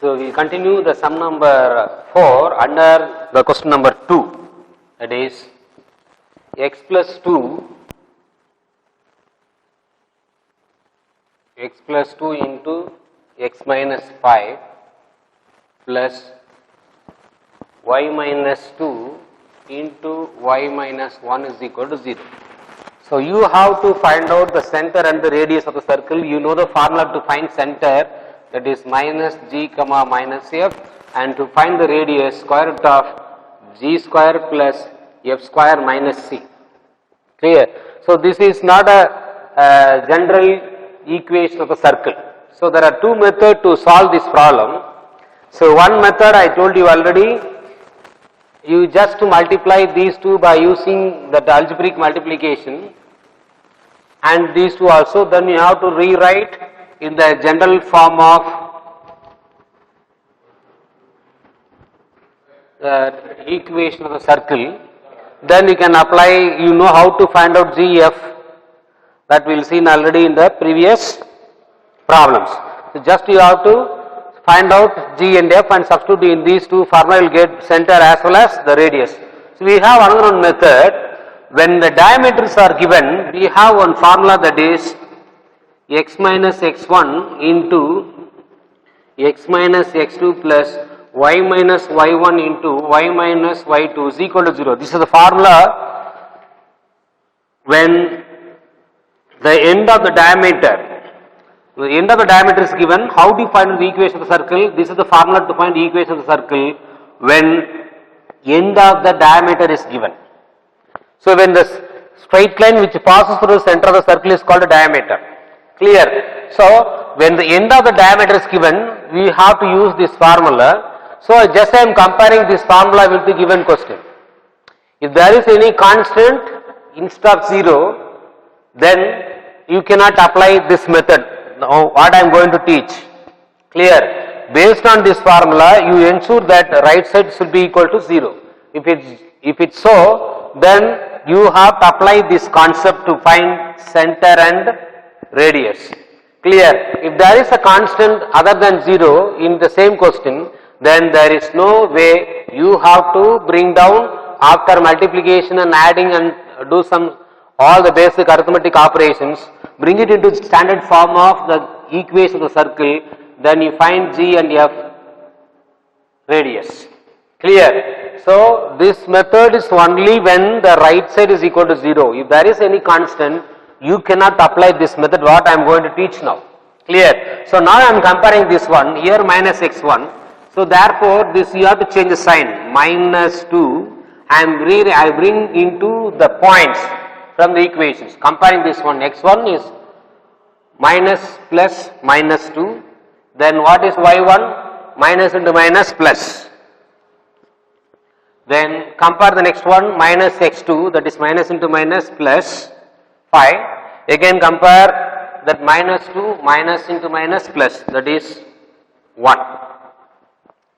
So we continue the sum number 4 under the question number 2, that is x plus 2 into x minus 5 plus y minus 2 into y minus 1 is equal to 0. So you have to find out the center and the radius of the circle. You know the formula to find center, that is minus g comma minus f, and to find the radius square root of g square plus f square minus c. Clear? So this is not a general equation of a circle. So there are two methods to solve this problem. So one method I told you already, you just multiply these two by using that algebraic multiplication, and these two also, then you have to rewrite in the general form of the equation of the circle. Then you can apply, you know how to find out GF, that we will see already in the previous problems. So just you have to find out G and F and substitute in these two formula, you will get center as well as the radius. So we have another one method. When the diameters are given, we have one formula, that is x minus x1 into x minus x2 plus y minus y1 into y minus y2 is equal to 0. This is the formula when the end of the diameter is given. How do you find the equation of the circle? This is the formula to find the equation of the circle when end of the diameter is given. So when the straight line which passes through the center of the circle is called a diameter. Clear? So when the end of the diameter is given, we have to use this formula. So just I am comparing this formula with the given question. If there is any constant instead of 0, then you cannot apply this method. Now what I am going to teach. Clear? Based on this formula, you ensure that the right side should be equal to 0. If it's so, then you have to apply this concept to find center and radius. Clear? If there is a constant other than 0 in the same question, then there is no way. You have to bring down after multiplication and adding and do all the basic arithmetic operations, bring it into standard form of the equation of the circle, then you find G and F radius. Clear? So this method is only when the right side is equal to 0. If there is any constant, you cannot apply this method what I am going to teach now. Clear? So now I am comparing this one, here minus x1. So therefore this you have to change the sign, minus 2, I bring into the points from the equations. Comparing this one, x1 is minus plus minus 2, then what is y1? Minus into minus plus. Then compare the next one, minus x2, that is minus into minus plus 5. Again compare that minus 2, minus into minus plus, that is 1.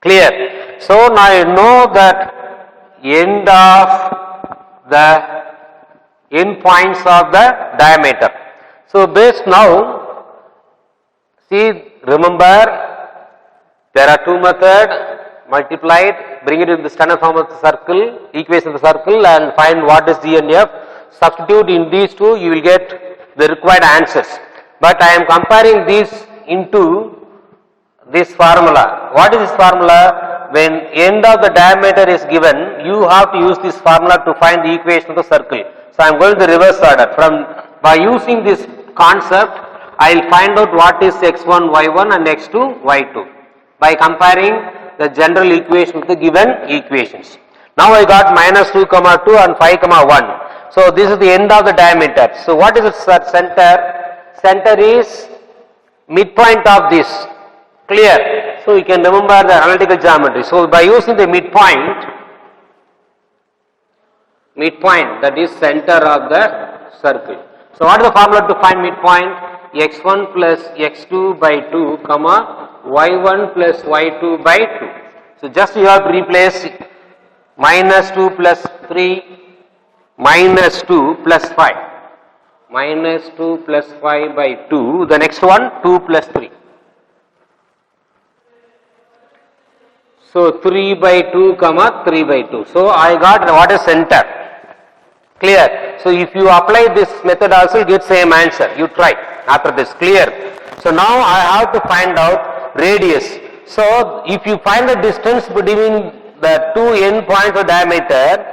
Clear? So now you know that end points of the diameter. So based now, see, remember there are two methods, multiply it, bring it in the standard form of the circle, equation of the circle, and find what is G and F. Substitute in these two, you will get the required answers. But I am comparing these into this formula. What is this formula? When end of the diameter is given, you have to use this formula to find the equation of the circle. So I am going to the reverse order. By using this concept, I will find out what is x1, y1 and x2, y2 by comparing the general equation with the given equations. Now I got minus 2, 2 and 5, 1. So this is the end of the diameter. So what is its center? Center is midpoint of this. Clear? So you can remember the analytical geometry. So by using the midpoint, that is center of the circle. So what is the formula to find midpoint? x1 plus x2 by 2, y1 plus y2 by 2. So just you have to replace minus 2 plus 3, minus 2 plus 5. Minus 2 plus 5 by 2. The next one, 2 plus 3. So 3 by 2 comma 3 by 2. So I got what is center. Clear. So if you apply this method also you get same answer. You try after this. Clear. So now I have to find out radius. So if you find the distance between the two end points of diameter,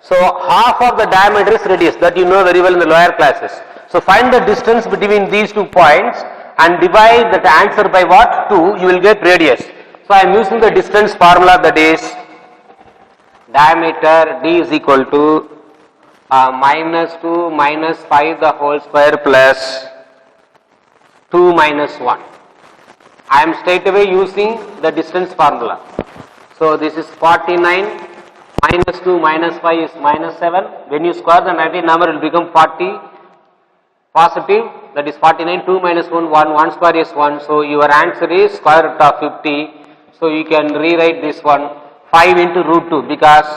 so half of the diameter is radius, that you know very well in the lower classes. So find the distance between these 2 points and divide that answer by what? 2, you will get radius. So I am using the distance formula, that is diameter d is equal to minus 2 minus 5 the whole square plus 2 minus 1. I am straight away using the distance formula. So this is 49 minus 2 minus 5 is minus 7. When you square the negative number it will become 40 positive, that is 49. 2 minus 1, 1 square is 1. So your answer is square root of 50. So you can rewrite this one 5 into root 2, because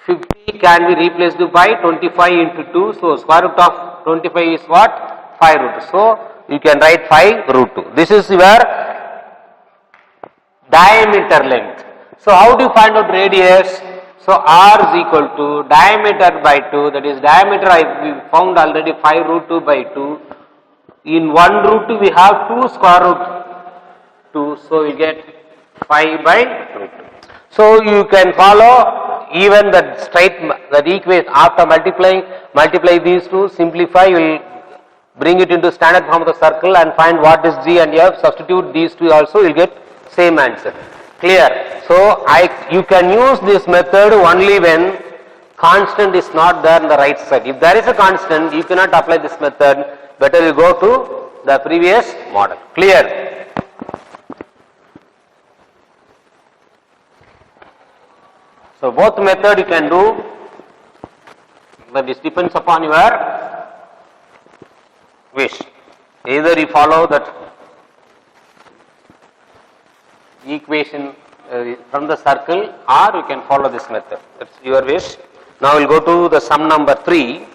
50 can be replaced by 25 into 2. So square root of 25 is what? 5 root 2. So you can write 5 root 2. This is your diameter length. So how do you find out radius? So r is equal to diameter by 2, that is diameter we found already 5 root 2 by 2. In 1 root 2 we have 2 square root 2, so we get 5 by root 2. So you can follow even that equation after multiply these two, simplify, you will bring it into standard form of the circle and find what is g and f, substitute these two also, you will get same answer. Clear. So you can use this method only when constant is not there on the right side. If there is a constant, you cannot apply this method. Better you go to the previous model. Clear. So both method you can do, but this depends upon your wish. Either you follow that equation from the circle, or you can follow this method. That's your wish. Now we'll go to the sum number 3.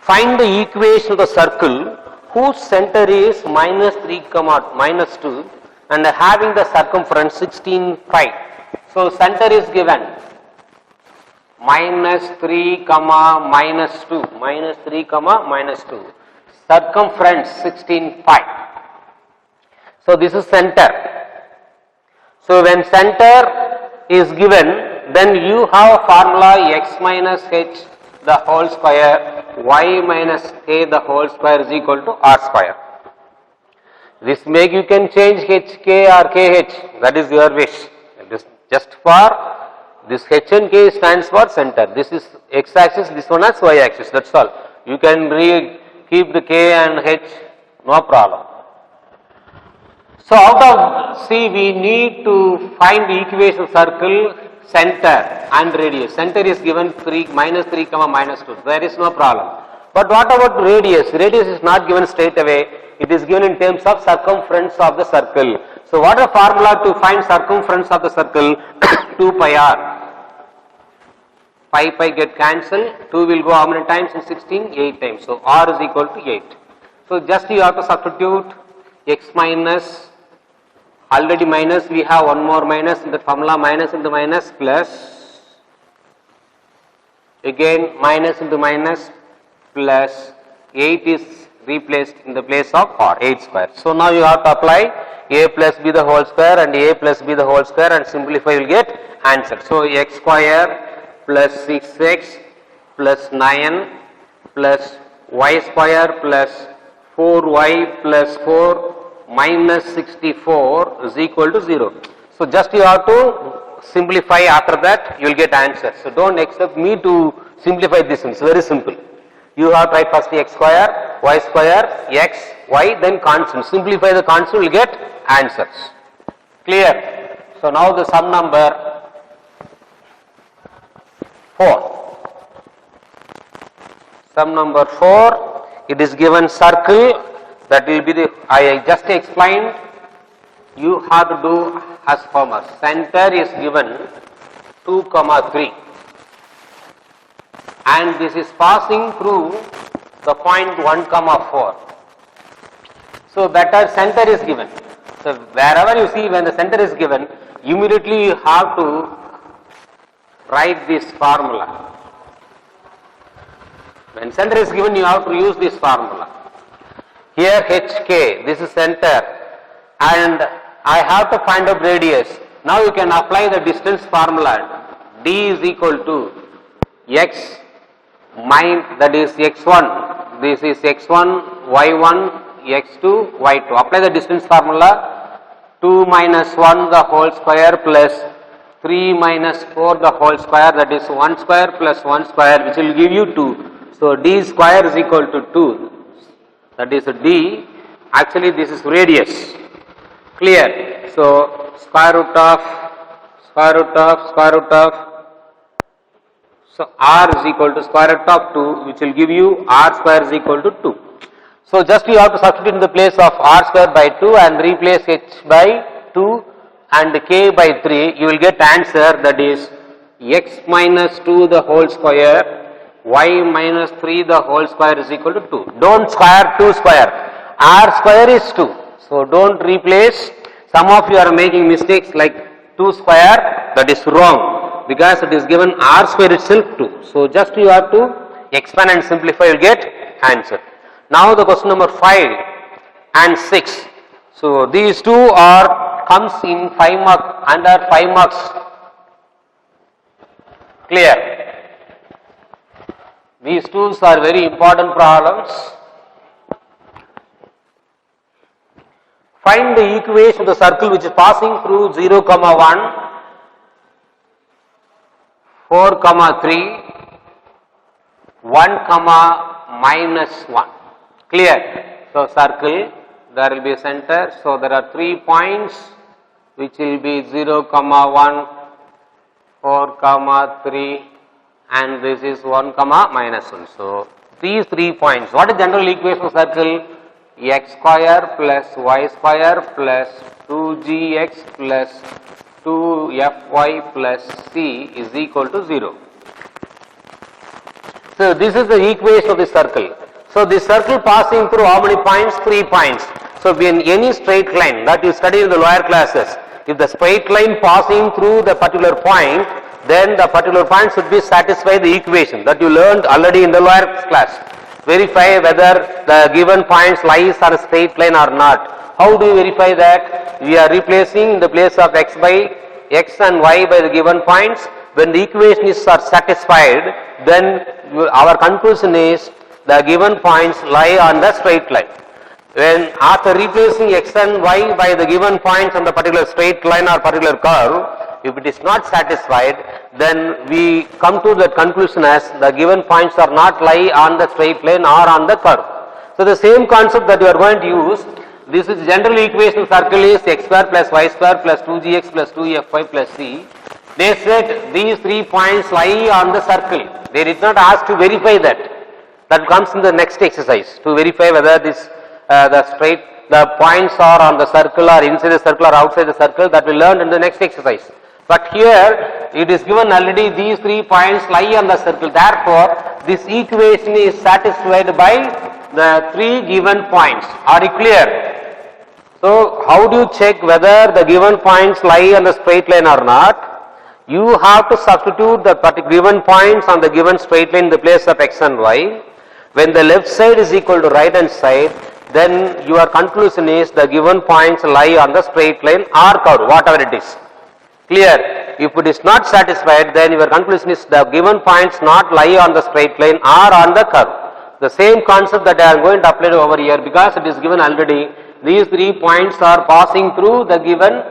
Find the equation of the circle whose center is minus 3 comma minus 2 and having the circumference 16 pi. So center is given minus 3 comma minus 2, minus 3 comma minus 2, circumference 16 pi. So this is center. So when center is given, then you have a formula x minus h the whole square, y minus k the whole square is equal to r square. This you can change h, k or kh, that is your wish. This just for this h and k stands for center. This is x axis, this one as y axis, that's all. You can keep the k and h, no problem. So out of C we need to find the equation circle, center and radius. Center is given minus 3 comma minus 2. There is no problem. But what about radius? Radius is not given straight away. It is given in terms of circumference of the circle. So what is the formula to find circumference of the circle? 2 pi r. Pi get cancelled. 2 will go how many times in 16? 8 times. So r is equal to 8. So just you have to substitute x minus, already minus, we have one more minus in the formula, minus into minus plus, again minus into minus plus, 8 is replaced in the place of r, 8 square. So now you have to apply a plus b the whole square and a plus b the whole square and simplify, you will get answer. So x square plus 6x plus 9 plus y square plus 4y plus 4 minus 64 is equal to 0. So just you have to simplify, after that you will get answer. So don't expect me to simplify this one, it's very simple. You have to write first x square, x, y, then constant. Simplify the constant, you will get answers. Clear? So now the sum number 4. Sum number 4, it is given circle, that will be the, I just explained, you have to do as follows. Center is given 2 comma 3 and this is passing through the point 1 comma 4. So better center is given. So wherever you see when the center is given, immediately you have to write this formula. When center is given, you have to use this formula. Here HK, this is center, and I have to find out radius. Now you can apply the distance formula. D is equal to x minus, that is x1, this is x1, y1, x2, y2. Apply the distance formula. 2 minus 1 the whole square plus 3 minus 4 the whole square, that is 1 square plus 1 square, which will give you 2. So D square is equal to 2. That is D. Actually this is radius. Clear? So square root of, so R is equal to square root of 2, which will give you R square is equal to 2. So just you have to substitute in the place of R square by 2 and replace H by 2 and K by 3. You will get answer, that is x minus 2 the whole square, y minus 3 the whole square is equal to 2. Don't square 2 square. R square is 2. So don't replace. Some of you are making mistakes like 2 square, that is wrong, because it is given R square itself 2. So just you have to expand and simplify, you will get answer. Now the question number 5 and 6. So these two are comes in 5 marks, under 5 marks. Clear? These two are very important problems. Find the equation of the circle which is passing through 0, 1, 4, 3, 1, minus 1. Clear? So circle, there will be a center. So there are 3 points which will be 0, 1, 4, 3, and this is 1, minus 1. So these 3 points. What is general equation of circle? X square plus y square plus 2gx plus 2fy plus c is equal to 0. So this is the equation of the circle. So this circle passing through how many points? 3 points. So in any straight line that you study in the lower classes, if the straight line passing through the particular point, then the particular point should be satisfy the equation that you learned already in the lower class. Verify whether the given points lies on a straight line or not. How do you verify that? We are replacing in the place of x by x and y by the given points. When the equations are satisfied, then our conclusion is the given points lie on the straight line. When after replacing x and y by the given points on the particular straight line or particular curve, if it is not satisfied, then we come to that conclusion as the given points are not lie on the straight line or on the curve. So the same concept that you are going to use, this is general equation circle is x square plus y square plus 2gx plus 2fy plus c. They said these 3 points lie on the circle. They did not ask to verify that. That comes in the next exercise, to verify whether this the points are on the circle or inside the circle or outside the circle. That we learned in the next exercise. But here it is given already these 3 points lie on the circle. Therefore, this equation is satisfied by the 3 given points. Are you clear? So how do you check whether the given points lie on the straight line or not? You have to substitute the given points on the given straight line in the place of x and y. When the left side is equal to right hand side, then your conclusion is the given points lie on the straight line or curve, whatever it is. Clear? If it is not satisfied, then your conclusion is the given points not lie on the straight line or on the curve. The same concept that I am going to apply over here, because it is given already, these 3 points are passing through the given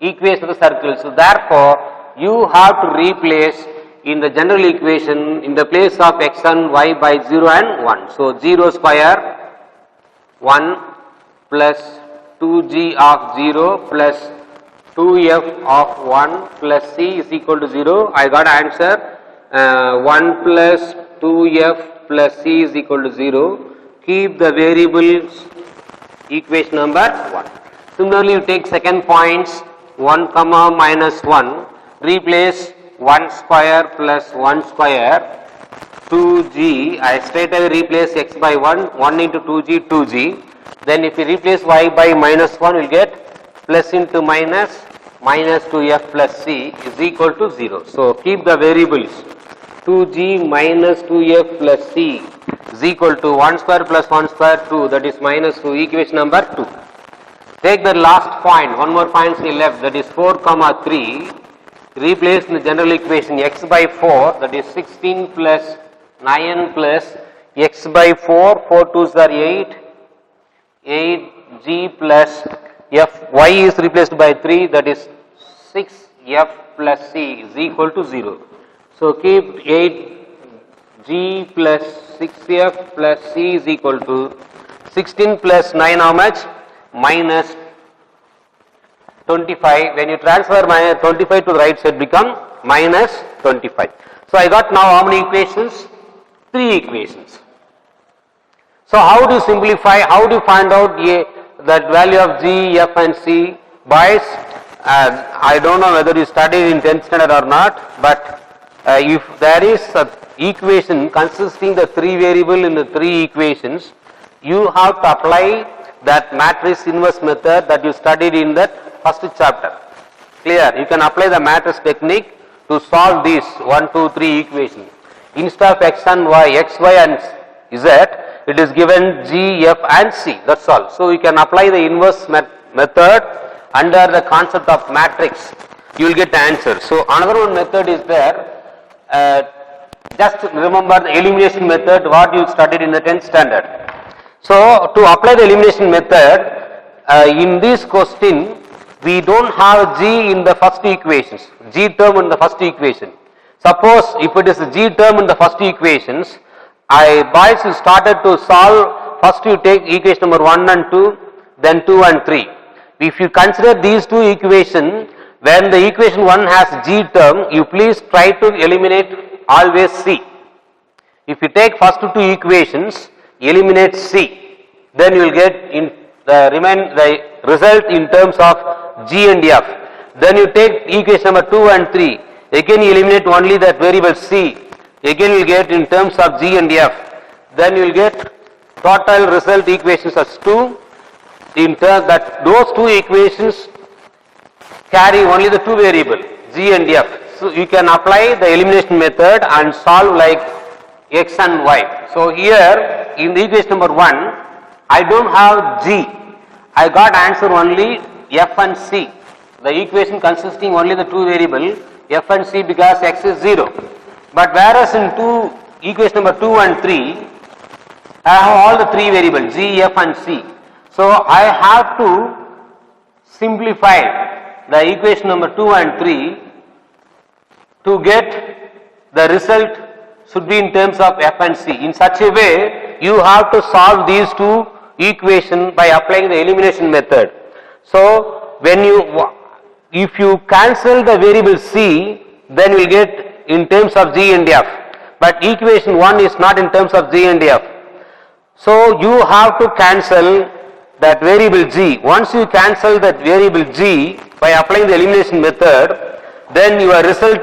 equation of the circle. So therefore, you have to replace in the general equation in the place of x and y by 0 and 1. So 0 square 1 plus 2g of 0 plus 2f of 1 plus c is equal to 0. I got answer 1 plus 2f plus c is equal to 0. Keep the variables equation number 1. Similarly, you take second points 1, minus 1. Replace 1 square plus 1 square 2g. I straight away replace x by 1. 1 into 2g, 2g. Then if you replace y by minus 1, you will get plus into minus minus 2f plus c is equal to 0. So keep the variables 2g minus 2f plus c is equal to 1 square plus 1 square 2, that is minus 2, equation number 2. Take the last point, one more point is left, that is 4 comma 3, replace in the general equation x by 4, that is 16 plus 9 plus x by 4, 4 2s are 8, 8g plus f, y is replaced by 3, that is 6f plus c is equal to 0. So keep 8g plus 6f plus c is equal to 16 plus 9 how much? Minus 25. When you transfer minus 25 to the right side become minus 25. So I got now how many equations? 3 equations. So how do you simplify, how do you find out that value of g, f and c? Boys, I don't know whether you studied in 10th standard or not, but if there is an equation consisting the 3 variable in the 3 equations, you have to apply that matrix inverse method that you studied in that first chapter. Clear? You can apply the matrix technique to solve these 1, 2, 3 equations. Instead of x and y, x, y and z, it is given g, f and c, that's all. So you can apply the inverse method under the concept of matrix, you will get the answer. So another one method is there, just remember the elimination method what you studied in the 10th standard. So to apply the elimination method, in this question we don't have g in the first equations, g term in the first equation. Suppose if it is a g term in the first equations, boys you started to solve, first you take equation number 1 and 2, then 2 and 3. If you consider these 2 equations, when the equation 1 has g term, you please try to eliminate always c. If you take first 2 equations, eliminate c, then you will get in the result in terms of g and f. Then you take equation number 2 and 3, again you eliminate only that variable c, again you will get in terms of g and f. Then you will get total result equations as 2, in terms that those 2 equations carry only the 2 variable g and f. So you can apply the elimination method and solve like x and y. So here in the equation number 1, I don't have g, I got answer only f and c. The equation consisting only the 2 variable f and c because x is 0. But whereas in equation number 2 and 3, I have all the 3 variables g, f and c. So I have to simplify the equation number 2 and 3 to get the result should be in terms of f and c. In such a way, you have to solve these 2 equations by applying the elimination method. So if you cancel the variable c, then you will get in terms of g and f. But equation 1 is not in terms of g and f. So you have to cancel that variable g. Once you cancel that variable g by applying the elimination method, then your result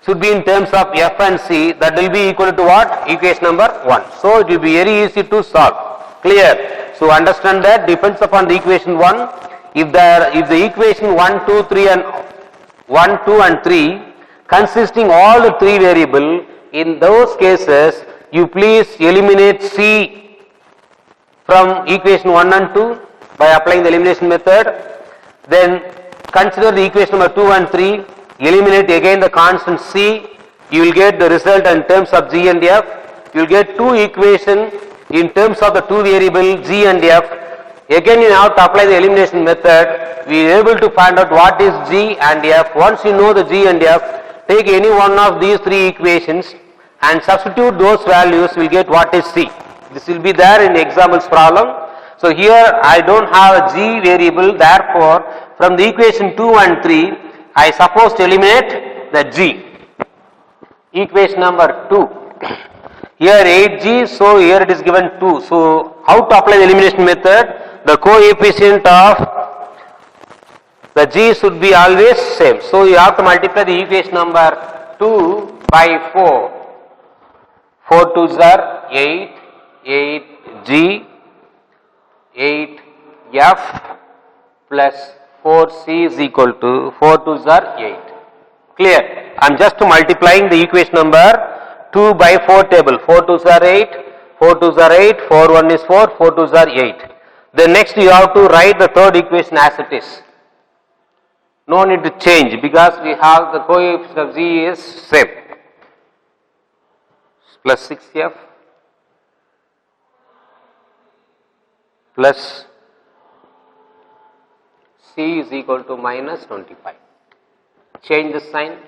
should be in terms of f and c, that will be equal to what? Equation number 1. So it will be very easy to solve. Clear? So understand that depends upon the equation 1. If the equation 1, 2, 3 and 1, 2 and 3 consisting all the 3 variable, in those cases you please eliminate c from equation 1 and 2 by applying the elimination method. Then consider the equation number 2 and 3, eliminate again the constant c, you will get the result in terms of g and f. You will get 2 equations in terms of the 2 variable g and f. Again you have to apply the elimination method. We are able to find out what is g and f. Once you know the g and f, take any one of these 3 equations and substitute those values, you will get what is c. This will be there in the examples problem. So here I don't have a g variable, therefore from the equation 2 and 3, I suppose to eliminate the g. Equation number 2. Here 8g, so here it is given 2. So how to apply the elimination method? The coefficient of the g should be always same. So you have to multiply the equation number 2 by 4. 4 2s are 8, 8g, 8f plus 4c is equal to 4 2s are 8. Clear? I am just multiplying the equation number 2 by 4 table. 4 2s are 8, 4 2s are 8, 4 1 is 4, 4 2s are 8. Then next you have to write the third equation as it is. No need to change because we have the coefficient of z is same. Plus 6f plus c is equal to minus 25. Change the sign,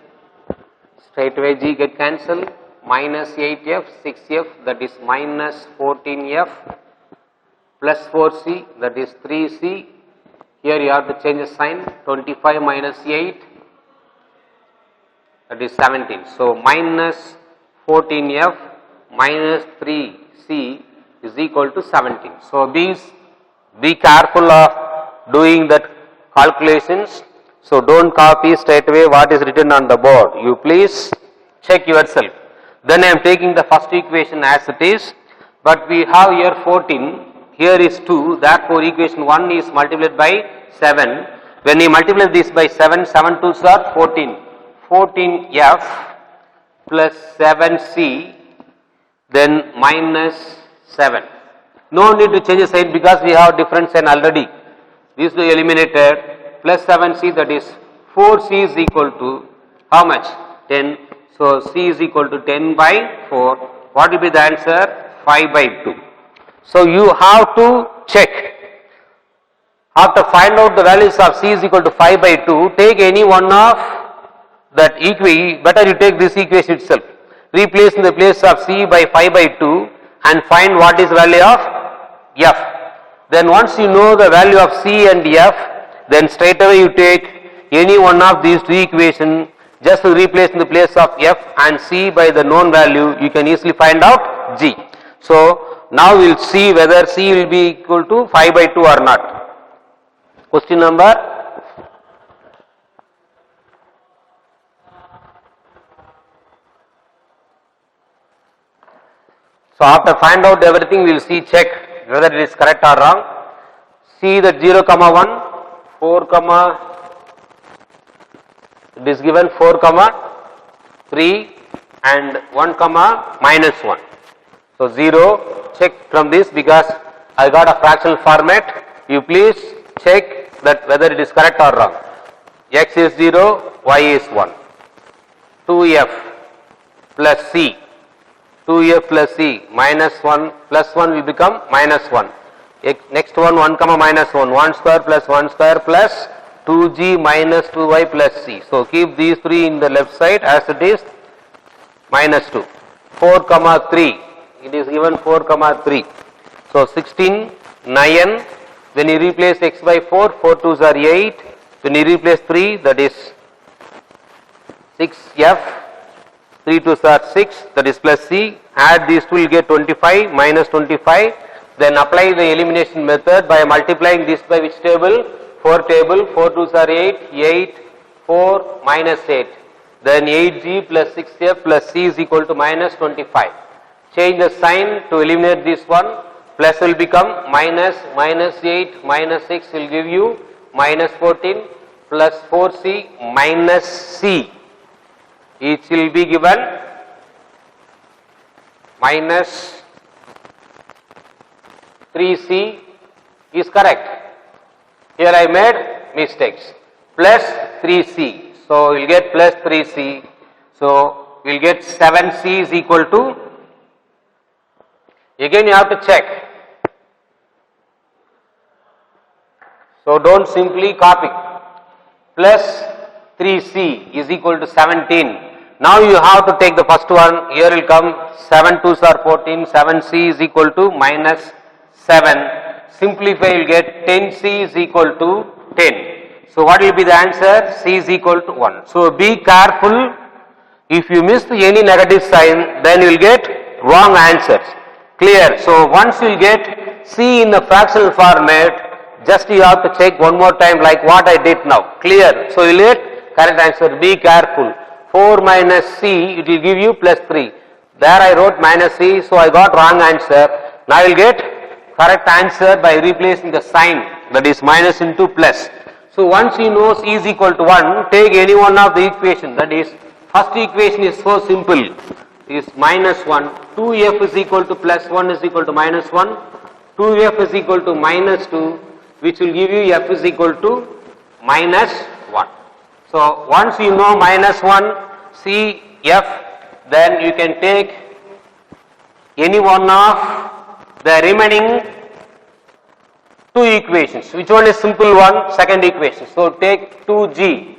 straight away g get cancelled, minus 8f, 6f, that is minus 14f, plus 4c, that is 3c. Here you have to change the sign, 25 minus 8, that is 17. So minus 14f minus 3c is equal to 17. So be careful of doing that calculations. So don't copy straight away what is written on the board. You please check yourself. Then I am taking the first equation as it is, but we have here 14, here is 2, therefore equation 1 is multiplied by 7. When you multiply this by 7, 7 2s are 14. 14f plus 7c, then minus 7. No need to change the sign because we have different sign already. These are eliminated. Plus 7c, that is 4c is equal to how much? 10. So c is equal to 10 by 4. What will be the answer? 5 by 2. So you have to check. After find out the values of c is equal to 5 by 2, take any one of that equation. Better you take this equation itself. Replace in the place of c by 5 by 2 and find what is value of f. Then once you know the value of c and f, then straight away you take any one of these two equations, just to replace in the place of f and c by the known value, you can easily find out g. So now we will see whether c will be equal to 5 by 2 or not. Question number. So after find out everything, we will see, check whether it is correct or wrong. See that 0 comma 1, 4 comma, it is given 4 comma 3 and 1 comma minus 1. So 0, check from this because I got a fractional format. You please check that whether it is correct or wrong. X is 0, y is 1. 2f plus c. 2f plus c minus 1 plus 1 will become minus 1. Next one 1 comma minus 1, 1 square plus 1 square plus 2g minus 2y plus c. So keep these three in the left side as it is, minus 2. 4 comma 3, it is given 4 comma 3. So 16, 9, when you replace x by 4, 4 2s are 8. When you replace 3, that is 6f. 3 2s are 6, that is plus c. Add these two, will get 25 minus 25. Then apply the elimination method by multiplying this by which table? 4 table. 4 2s are 8, 8, 4 minus 8. Then 8g plus 6f plus c is equal to minus 25. Change the sign to eliminate this one. Plus will become minus, minus 8 minus 6 will give you minus 14 plus 4c minus c. Each will be given minus 3c is correct. Here I made mistakes. Plus 3c. So we will get plus 3c. So we will get 7c is equal to. Again you have to check. So don't simply copy. Plus 3c is equal to 17. Now you have to take the first one. Here will come 7 2s are 14. 7c is equal to minus 7. Simplify, you will get 10c is equal to 10. So what will be the answer? C is equal to 1. So be careful. If you miss any negative sign, then you will get wrong answers. Clear? So once you will get C in the fractional format, just you have to check one more time like what I did now. Clear? So you will get correct answer. Be careful. 4 minus C, it will give you plus 3. There I wrote minus C, so I got wrong answer. Now I will get correct answer by replacing the sign, that is minus into plus. So once you know C is equal to 1, take any one of the equation. That is, first equation is so simple, is minus 1, 2f is equal to plus 1 is equal to minus 1, 2f is equal to minus 2, which will give you f is equal to minus 1. So once you know minus 1, C, f, then you can take any one of the remaining two equations. Which one is simple one? Second equation. So take 2g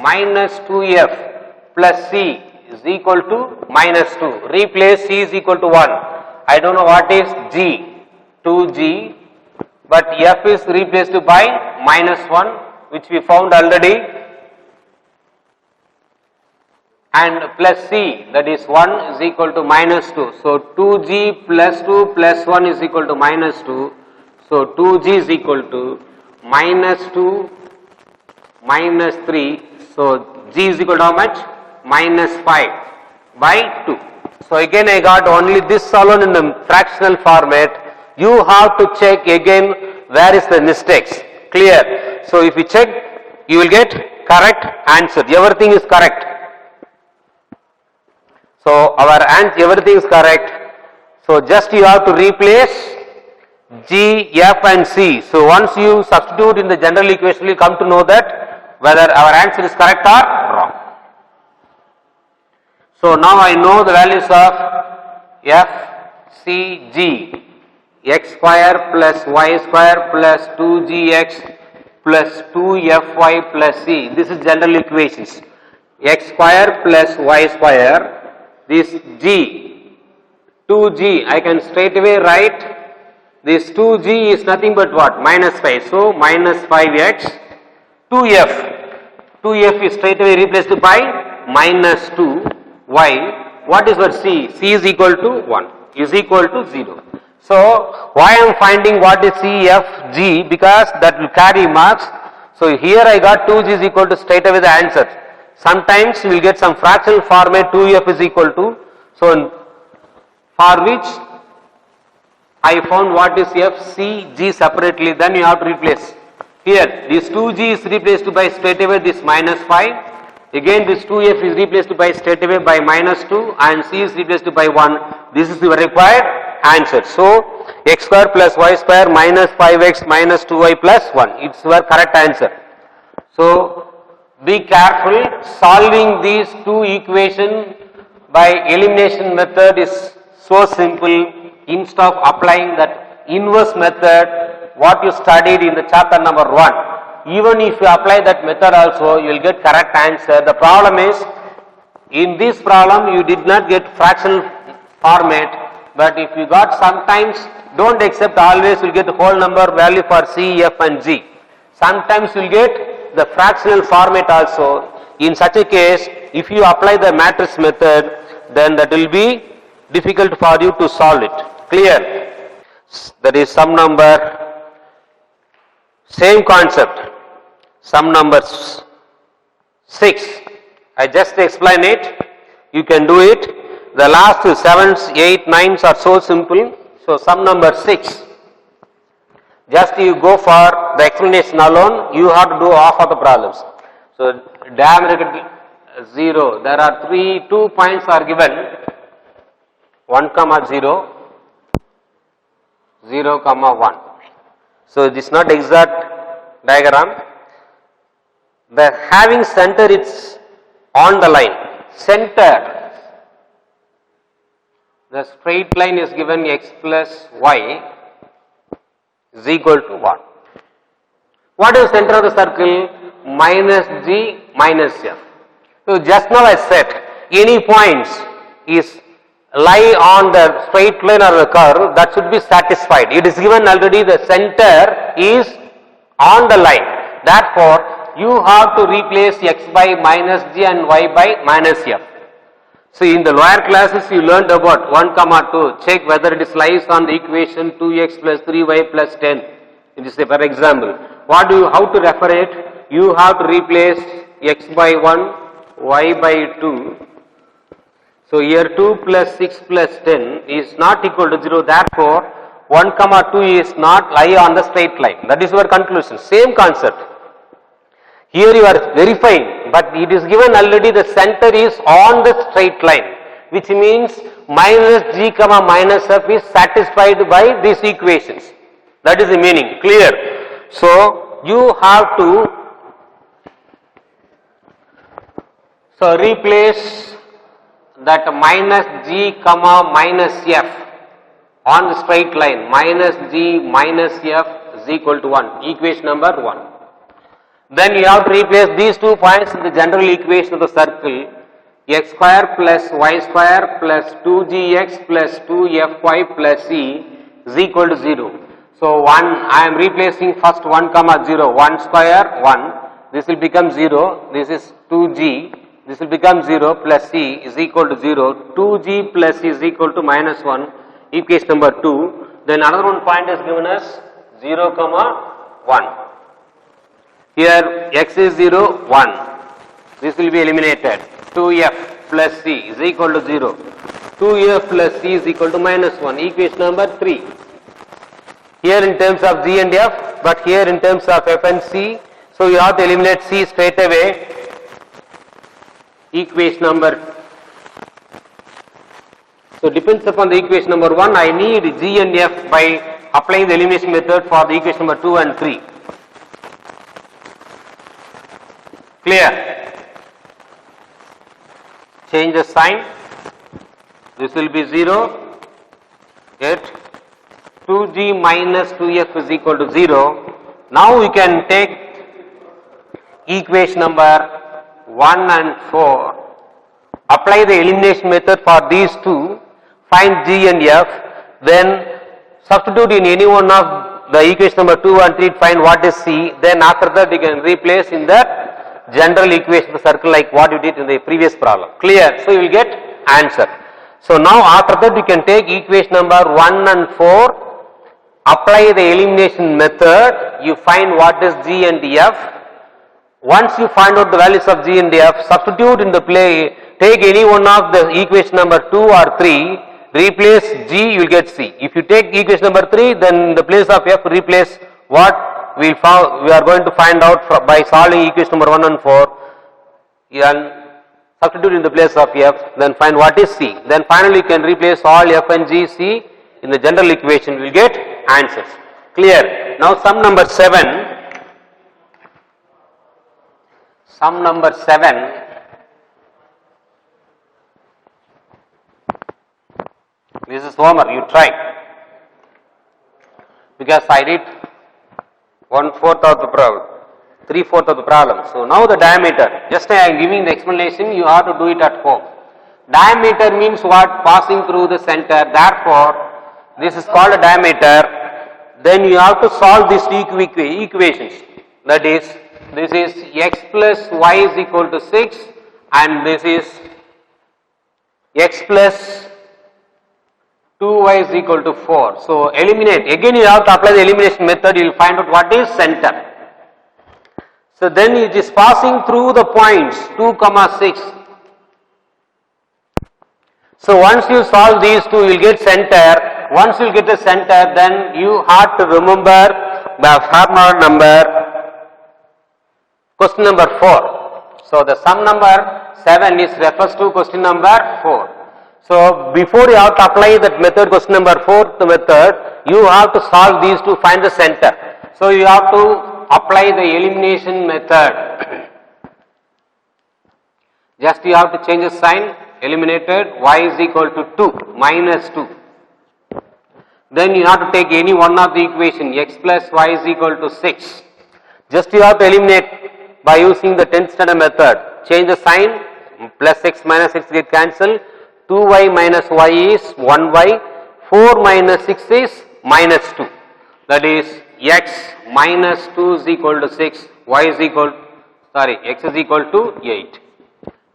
minus 2f plus c is equal to minus 2. Replace c is equal to 1. I don't know what is g. 2g, but f is replaced by minus 1, which we found already, and plus c, that is 1 is equal to minus 2. So 2g plus 2 plus 1 is equal to minus 2. So 2g is equal to minus 2 minus 3. So g is equal to how much? Minus 5 by 2. So again I got only this alone in the fractional format. You have to check again where is the mistakes. Clear? So if you check, you will get correct answer. Everything is correct. So everything is correct. So just you have to replace G, F and C. So once you substitute in the general equation, you come to know that whether our answer is correct or wrong. So now I know the values of F, C, G. X square plus y square plus 2gx plus 2fy plus c. This is general equations. X square plus y square. This g, 2g, I can straight away write this 2g is nothing but what? Minus 5. So minus 5x. 2f is straight away replaced by minus 2y. What is what c? C is equal to 1, is equal to 0. So why I am finding what is C, F, G? Because that will carry marks. So here I got 2G is equal to straight away the answer. Sometimes you will get some fractional format 2F is equal to. So for which I found what is F, C, G separately, then you have to replace. Here this 2G is replaced by straight away this minus 5. Again this 2F is replaced by straight away by minus 2 and C is replaced by 1. This is your required answer. So x square plus y square minus 5x minus 2y plus 1. It's your correct answer. So be careful. Solving these two equations by elimination method is so simple. Instead of applying that inverse method what you studied in the chapter number 1. Even if you apply that method also, you will get correct answer. The problem is, in this problem you did not get fractional format. But if you got sometimes, don't accept always you will get the whole number value for C, F and G. Sometimes you will get the fractional format also. In such a case, if you apply the matrix method, then that will be difficult for you to solve it. Clear? That is sum number, same concept, sum number 6. I just explain it. You can do it. The last 7s, 8, 9s are so simple. So sum number 6. Just you go for the explanation alone, you have to do half of the problems. So diameter 0. There are 2 points are given. 1, 0, 0, 1. So this is not exact diagram. The having center it's on the line. Center. The straight line is given x plus y is equal to what? What is the center of the circle? Minus g minus f. So just now I said any points is lie on the straight line or the curve, that should be satisfied. It is given already the center is on the line. Therefore, you have to replace x by minus g and y by minus f. So in the lower classes you learned about 1, 2, check whether it is lies on the equation 2x plus 3y plus 10. It is for example. How to refer it? You have to replace x by 1, y by 2. So here 2 plus 6 plus 10 is not equal to 0. Therefore, 1, 2 is not lie on the straight line. That is your conclusion. Same concept. Here you are verifying, but it is given already the center is on the straight line, which means minus g comma minus f is satisfied by these equations. That is the meaning. Clear? So you have to replace that minus g comma minus f on the straight line. Minus g minus f is equal to 1. Equation number 1. Then you have to replace these 2 points in the general equation of the circle. X square plus y square plus 2gx plus 2fy plus c is equal to 0. So 1, I am replacing first 1 comma 0, 1 square 1, this will become 0, this is 2g, this will become 0 plus c is equal to 0, 2g plus c is equal to minus 1, equation number 2. Then another one point is given as 0 comma 1. Here x is 0, 1, this will be eliminated, 2f plus c is equal to 0, 2f plus c is equal to minus 1, equation number 3. Here in terms of g and f, but here in terms of f and c, so you have to eliminate c straight away, equation number. So depends upon the equation number 1, I need g and f by applying the elimination method for the equation number 2 and 3. Clear? Change the sign, this will be 0, get 2g minus 2f is equal to 0. Now we can take equation number 1 and 4, apply the elimination method for these two, find g and f, then substitute in any one of the equation number 2 and 3 to find what is c, then after that we can replace in that general equation of the circle like what you did in the previous problem. Clear? So you will get answer. So now after that we can take equation number 1 and 4, apply the elimination method, you find what is g and f. Once you find out the values of g and f, substitute in the play, take any one of the equation number 2 or 3, replace g, you will get c. If you take equation number 3, then in the place of f, replace what we are going to find out by solving equation number 1 and 4, and substitute in the place of f, then find what is c. Then finally you can replace all f and g, c in the general equation, we will get answers. Clear? Now sum number 7. Sum number 7. This is homework, you try. Because I did 1/4 of the problem, 3/4 of the problem. So now the diameter, just I am giving the explanation, you have to do it at home. Diameter means what? Passing through the center. Therefore, this is called a diameter. Then you have to solve these equations. That is, this is x plus y is equal to 6 and this is x plus 2y is equal to 4. So eliminate. Again you have to apply the elimination method, you will find out what is center. So then it is passing through the points 2, 6. So once you solve these two, you will get center. Once you get the center, then you have to remember the formula number, question number 4. So the sum number 7 is refers to question number 4. So before you have to apply that method, question number 4, the method, you have to solve these to find the center. So you have to apply the elimination method. Just you have to change the sign, eliminated, y is equal to 2, minus 2. Then you have to take any one of the equation, x plus y is equal to 6. Just you have to eliminate by using the 10th standard method. Change the sign, plus x minus 6 get cancelled, 2y minus y is 1y, 4 minus 6 is minus 2. That is x minus 2 is equal to 6, y is equal, x is equal to 8.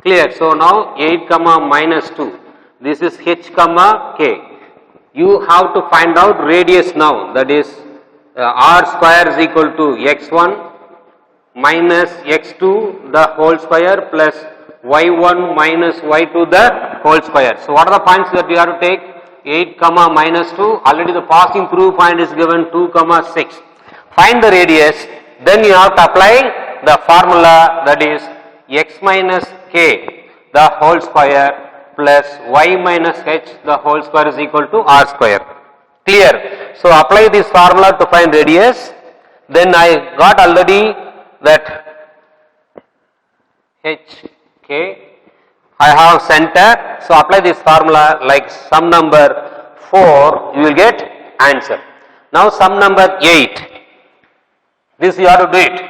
Clear? So now 8 comma minus 2, this is h comma k. You have to find out radius now, that is r square is equal to x1 minus x2 the whole square plus y1 minus y2 the whole square. So what are the points that you have to take? 8 comma minus 2, already the passing through point is given 2 comma 6. Find the radius, then you have to apply the formula, that is x minus k the whole square plus y minus h the whole square is equal to r square. Clear? So apply this formula to find radius. Then I got already that h k, I have center. So apply this formula like sum number 4, you will get answer. Now sum number 8, this you have to do it.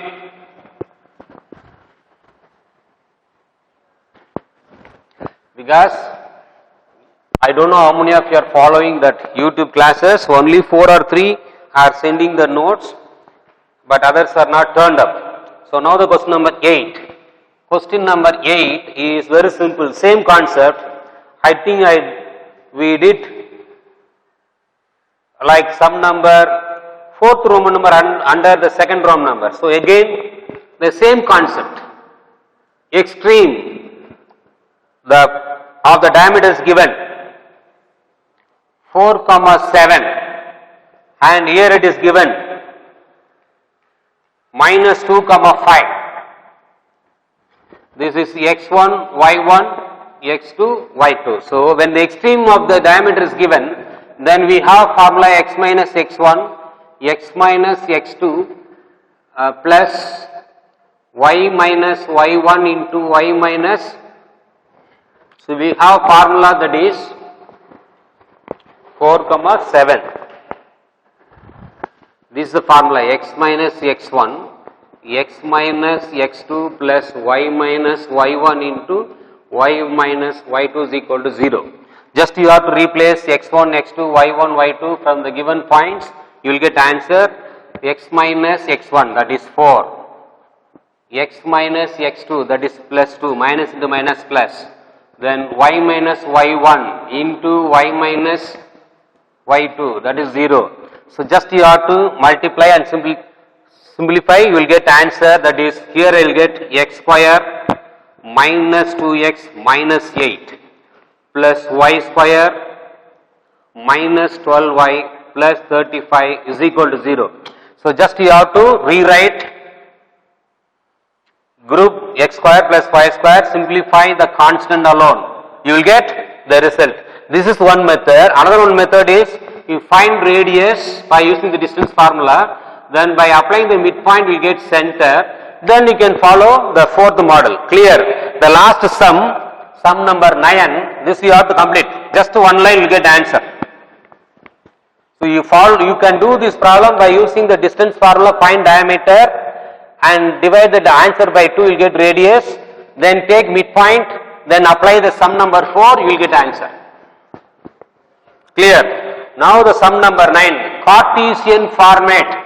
Because I don't know how many of you are following that YouTube classes, only 4 or 3 are sending the notes, but others are not turned up. So now the question number 8. Question number 8 is very simple, same concept. I think we did like sum number 4th Roman number under the second Roman number. So again the same concept. Extreme of the diameter is given 4,7 and here it is given minus 2,5. This is x1, y1, x2, y2. So when the extreme of the diameter is given, then we have formula x minus x1, x minus x2 plus y minus y1 into y minus. So we have formula that is 4,7. This is the formula x minus x1, x minus x2 plus y minus y1 into y minus y2 is equal to 0. Just you have to replace x1, x2, y1, y2 from the given points. You will get answer x minus x1, that is 4, x minus x2, that is plus 2, minus into minus plus, then y minus y1 into y minus y2, that is 0. So just you have to multiply and simplify, you will get answer, that is here I will get x square minus 2x minus 8 plus y square minus 12y plus 35 is equal to 0. So just you have to rewrite group x square plus y square, simplify the constant alone, you will get the result. This is one method. Another one method is you find radius by using the distance formula, then by applying the midpoint we get center, then you can follow the fourth model. Clear? The last sum number 9, this you have to complete. Just one line you get answer. So you can do this problem by using the distance formula, find diameter and divide the answer by 2, you will get radius, then take midpoint, then apply the sum number 4, you will get answer. Clear? Now the sum number 9, Cartesian format.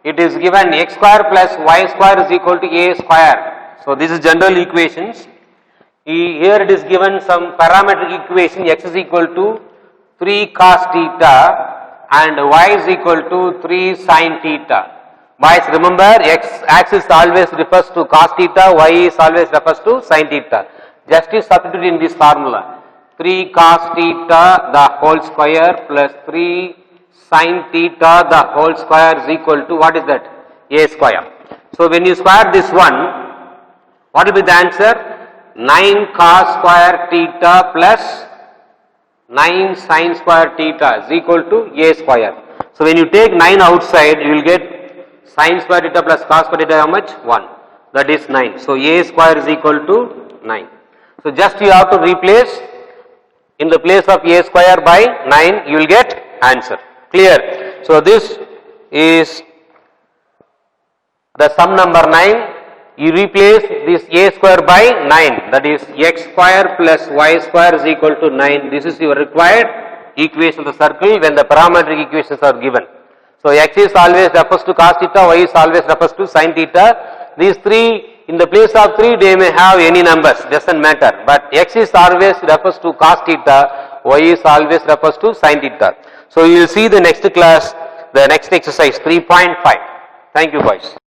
It is given x square plus y square is equal to a square. So this is general equations. Here it is given some parametric equation, x is equal to 3 cos theta and y is equal to 3 sin theta. Boys, remember x axis always refers to cos theta, y is always refers to sin theta. Just substitute in this formula. 3 cos theta the whole square plus 3 sin theta the whole square is equal to, what is that? A square. So when you square this one, what will be the answer? 9 cos square theta plus 9 sin square theta is equal to a square. So when you take 9 outside, you will get sin square theta plus cos square theta how much? 1. That is 9. So a square is equal to 9. So just you have to replace in the place of a square by 9, you will get answer. Clear? So this is the sum number 9. You replace this a square by 9, that is x square plus y square is equal to 9. This is your required equation of the circle when the parametric equations are given. So x is always refers to cos theta, y is always refers to sin theta. These three, in the place of 3 they may have any numbers, doesn't matter, but x is always refers to cos theta, y is always refers to sin theta. So you will see the next class, the next exercise 3.5. Thank you boys.